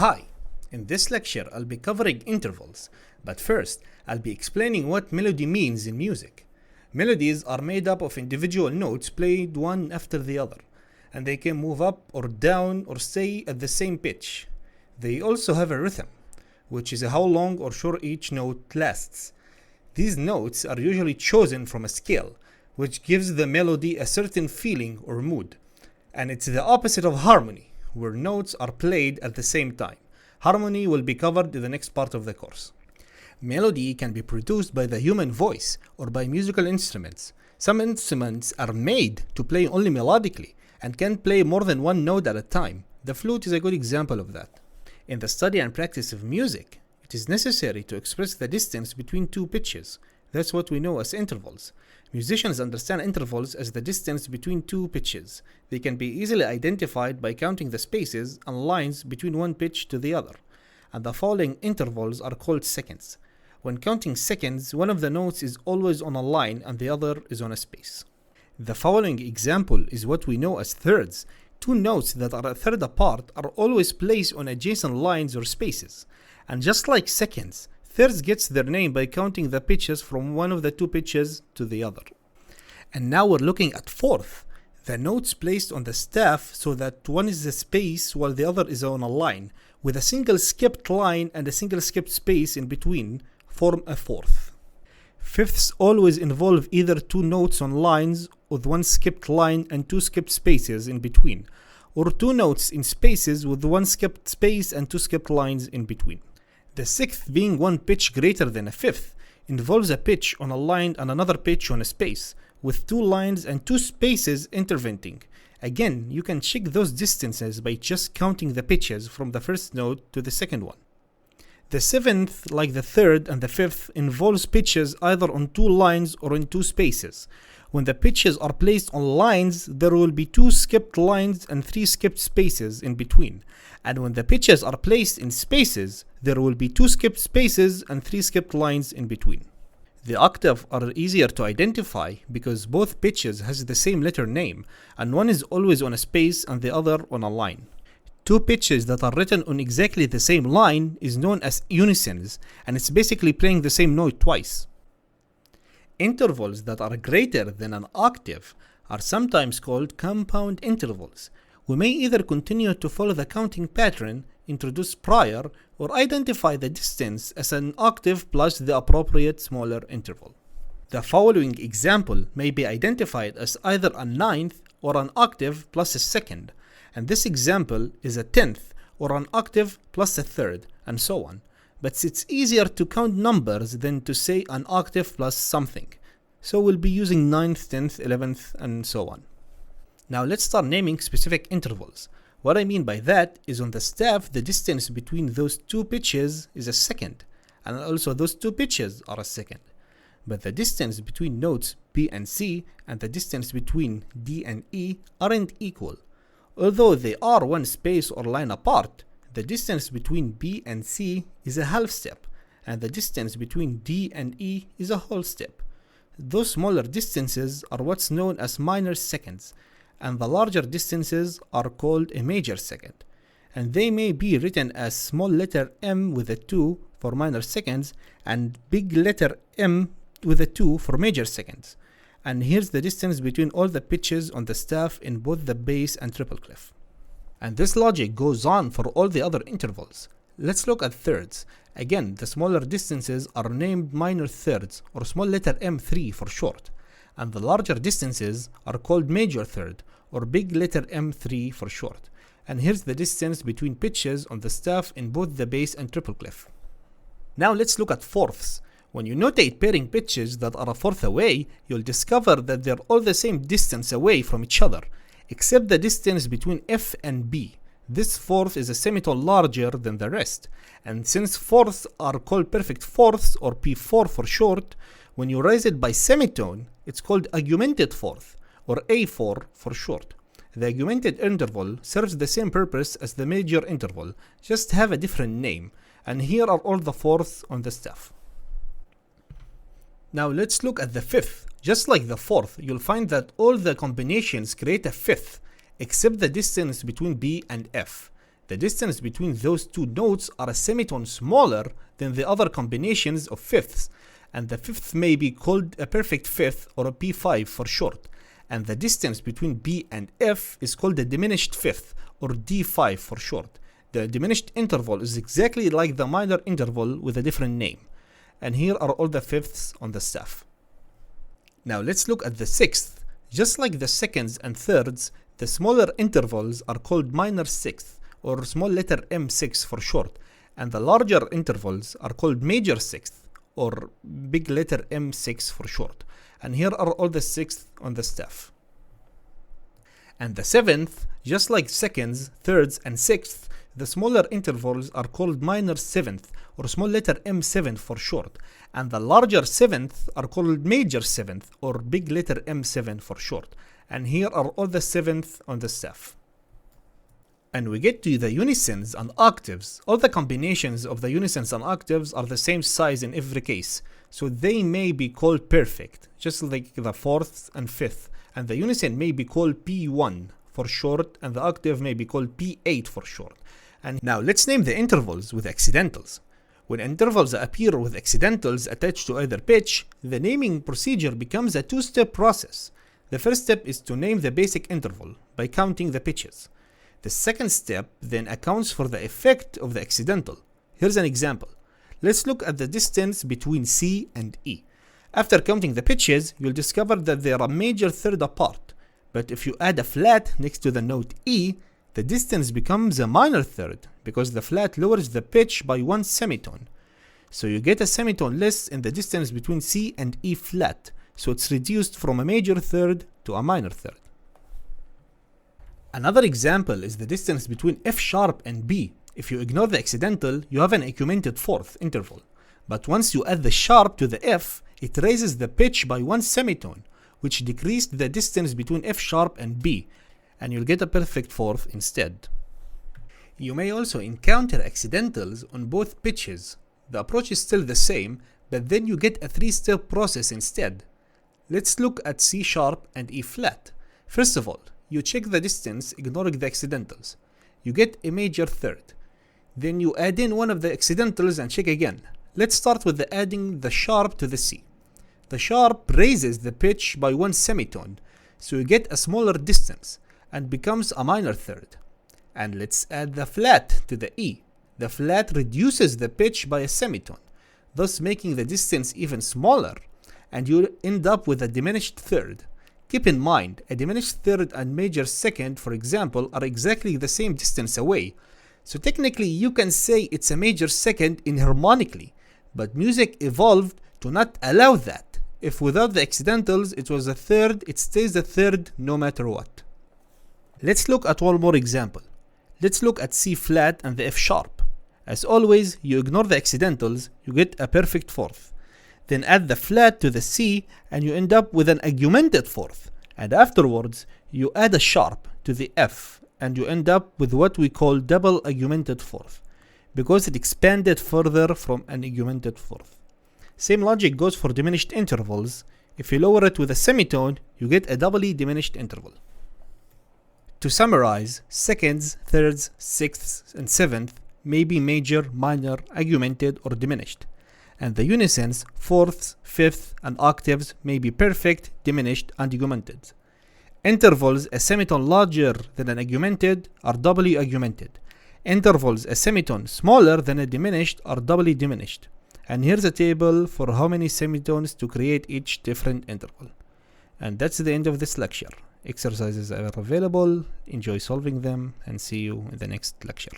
Hi! In this lecture, I'll be covering intervals, but first, I'll be explaining what melody means in music. Melodies are made up of individual notes played one after the other, and they can move up or down or stay at the same pitch. They also have a rhythm, which is how long or short each note lasts. These notes are usually chosen from a scale, which gives the melody a certain feeling or mood. And it's the opposite of harmony, where notes are played at the same time. Harmony will be covered in the next part of the course. Melody can be produced by the human voice or by musical instruments. Some instruments are made to play only melodically and can play more than one note at a time. The flute is a good example of that. In the study and practice of music, it is necessary to express the distance between two pitches. That's what we know as intervals. Musicians understand intervals as the distance between two pitches. They can be easily identified by counting the spaces and lines between one pitch to the other. And the following intervals are called seconds. When counting seconds, one of the notes is always on a line and the other is on a space. The following example is what we know as thirds. Two notes that are a third apart are always placed on adjacent lines or spaces. And just like seconds, thirds gets their name by counting the pitches from one of the two pitches to the other. And now we're looking at fourth, the notes placed on the staff so that one is a space while the other is on a line, with a single skipped line and a single skipped space in between form a fourth. Fifths always involve either two notes on lines with one skipped line and two skipped spaces in between, or two notes in spaces with one skipped space and two skipped lines in between. The sixth, being one pitch greater than a fifth, involves a pitch on a line and another pitch on a space, with two lines and two spaces interventing. Again, you can check those distances by just counting the pitches from the first note to the second one. The seventh, like the third and the fifth, involves pitches either on two lines or in two spaces. When the pitches are placed on lines, there will be two skipped lines and three skipped spaces in between. And when the pitches are placed in spaces, there will be two skipped spaces and three skipped lines in between. The octave are easier to identify because both pitches has the same letter name, and one is always on a space and the other on a line. Two pitches that are written on exactly the same line is known as unisons, and it's basically playing the same note twice. Intervals that are greater than an octave are sometimes called compound intervals. We may either continue to follow the counting pattern introduced prior or identify the distance as an octave plus the appropriate smaller interval. The following example may be identified as either a ninth or an octave plus a second, and this example is a tenth or an octave plus a third, and so on. But it's easier to count numbers than to say an octave plus something. So we'll be using 9th, 10th, 11th, and so on. Now let's start naming specific intervals. What I mean by that is on the staff, the distance between those two pitches is a second, and also those two pitches are a second. But the distance between notes B and C and the distance between D and E aren't equal. Although they are one space or line apart, the distance between B and C is a half step, and the distance between D and E is a whole step. Those smaller distances are what's known as minor seconds, and the larger distances are called a major second. And they may be written as small letter m with a 2 for minor seconds, and big letter M with a 2 for major seconds. And here's the distance between all the pitches on the staff in both the bass and triple clef. And this logic goes on for all the other intervals. Let's look at thirds. Again, the smaller distances are named minor thirds or small letter M3 for short, and the larger distances are called major third or big letter M3 for short. And here's the distance between pitches on the staff in both the bass and triple clef. Now let's look at fourths. When you notate pairing pitches that are a fourth away, you'll discover that they're all the same distance away from each other, except the distance between F and B. This fourth is a semitone larger than the rest, and since fourths are called perfect fourths or P4 for short, when you raise it by semitone, it's called augmented fourth or A4 for short. The augmented interval serves the same purpose as the major interval, just have a different name, and here are all the fourths on the staff. Now let's look at the fifth. Just like the fourth, you'll find that all the combinations create a fifth, except the distance between B and F. The distance between those two notes are a semitone smaller than the other combinations of fifths, and the fifth may be called a perfect fifth or a P5 for short, and the distance between B and F is called a diminished fifth or D5 for short. The diminished interval is exactly like the minor interval with a different name. And here are all the fifths on the staff. Now let's look at the sixth. Just like the seconds and thirds, the smaller intervals are called minor sixth or small letter M6 for short, and the larger intervals are called major sixth or big letter M6 for short. And here are all the sixths on the staff. And the seventh, just like seconds, thirds, and sixths, the smaller intervals are called minor seventh or small letter M7 for short, and the larger seventh are called major seventh or big letter M7 for short. And here are all the sevenths on the staff. And we get to the unisons and octaves. All the combinations of the unisons and octaves are the same size in every case, so they may be called perfect, just like the fourth and fifth. And the unison may be called P1 for short, and the octave may be called P8 for short. And now let's name the intervals with accidentals. When intervals appear with accidentals attached to either pitch, the naming procedure becomes a two-step process. The first step is to name the basic interval by counting the pitches. The second step then accounts for the effect of the accidental. Here's an example. Let's look at the distance between C and E. After counting the pitches, you'll discover that they are a major third apart. But if you add a flat next to the note E, the distance becomes a minor third because the flat lowers the pitch by one semitone. So you get a semitone less in the distance between C and E flat, so it's reduced from a major third to a minor third. Another example is the distance between F sharp and B. If you ignore the accidental, you have an augmented fourth interval. But once you add the sharp to the F, it raises the pitch by one semitone, which decreased the distance between F sharp and B, and you'll get a perfect fourth instead. You may also encounter accidentals on both pitches. The approach is still the same, but then you get a three-step process instead. Let's look at C sharp and E flat. First of all, you check the distance ignoring the accidentals. You get a major third. Then you add in one of the accidentals and check again. Let's start with adding the sharp to the C. The sharp raises the pitch by one semitone, so you get a smaller distance and becomes a minor third. And let's add the flat to the E. The flat reduces the pitch by a semitone, thus making the distance even smaller, and you end up with a diminished third. Keep in mind, a diminished third and major second, for example, are exactly the same distance away, so technically you can say it's a major second inharmonically, but music evolved to not allow that. If without the accidentals it was a third, it stays a third no matter what. Let's look at one more example. Let's look at C flat and the F sharp. As always, you ignore the accidentals, you get a perfect fourth. Then add the flat to the C and you end up with an augmented fourth. And afterwards, you add a sharp to the F and you end up with what we call double augmented fourth, because it expanded further from an augmented fourth. Same logic goes for diminished intervals. If you lower it with a semitone, you get a doubly diminished interval. To summarize, seconds, thirds, sixths, and seventh may be major, minor, augmented, or diminished. And the unisons, fourths, fifths, and octaves may be perfect, diminished, and augmented. Intervals a semitone larger than an augmented are doubly augmented. Intervals a semitone smaller than a diminished are doubly diminished. And here's a table for how many semitones to create each different interval. And that's the end of this lecture. Exercises are available. Enjoy solving them and see you in the next lecture.